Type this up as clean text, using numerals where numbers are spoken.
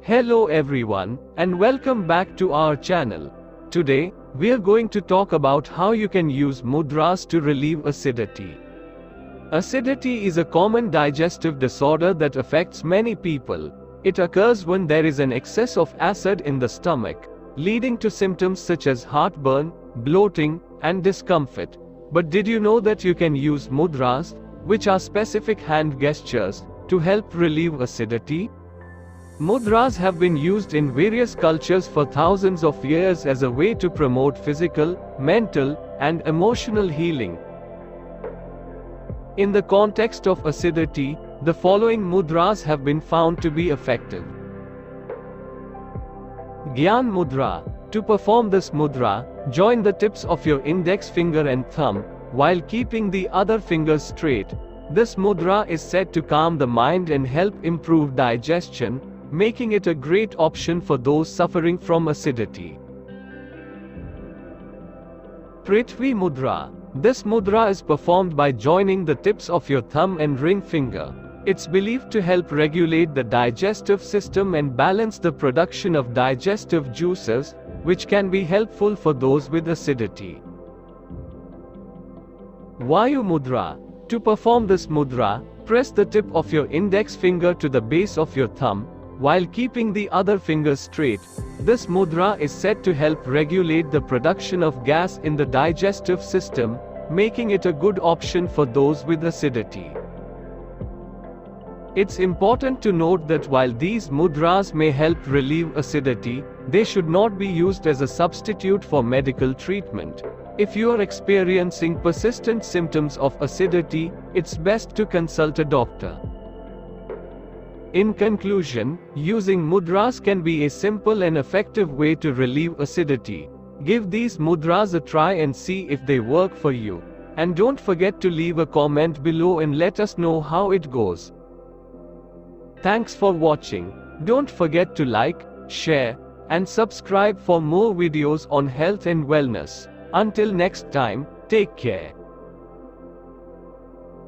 Hello everyone, and welcome back to our channel. Today, we are going to talk about how you can use mudras to relieve acidity. Acidity is a common digestive disorder that affects many people. It occurs when there is an excess of acid in the stomach, leading to symptoms such as heartburn, bloating, and discomfort. But did you know that you can use mudras, which are specific hand gestures, to help relieve acidity? Mudras have been used in various cultures for thousands of years as a way to promote physical, mental, and emotional healing. In the context of acidity, the following mudras have been found to be effective. Gyan Mudra. To perform this mudra, join the tips of your index finger and thumb, while keeping the other fingers straight. This mudra is said to calm the mind and help improve digestion, making it a great option for those suffering from acidity. Prithvi Mudra. This mudra is performed by joining the tips of your thumb and ring finger. It's believed to help regulate the digestive system and balance the production of digestive juices, which can be helpful for those with acidity. Vayu Mudra. To perform this mudra, press the tip of your index finger to the base of your thumb, while keeping the other finger straight. This mudra is said to help regulate the production of gas in the digestive system, making it a good option for those with acidity. It's important to note that while these mudras may help relieve acidity, they should not be used as a substitute for medical treatment. If you are experiencing persistent symptoms of acidity, it's best to consult a doctor. In conclusion, using mudras can be a simple and effective way to relieve acidity. Give these mudras a try and see if they work for you. And don't forget to leave a comment below and let us know how it goes. Thanks for watching. Don't forget to like, share, and subscribe for more videos on health and wellness. Until next time, take care.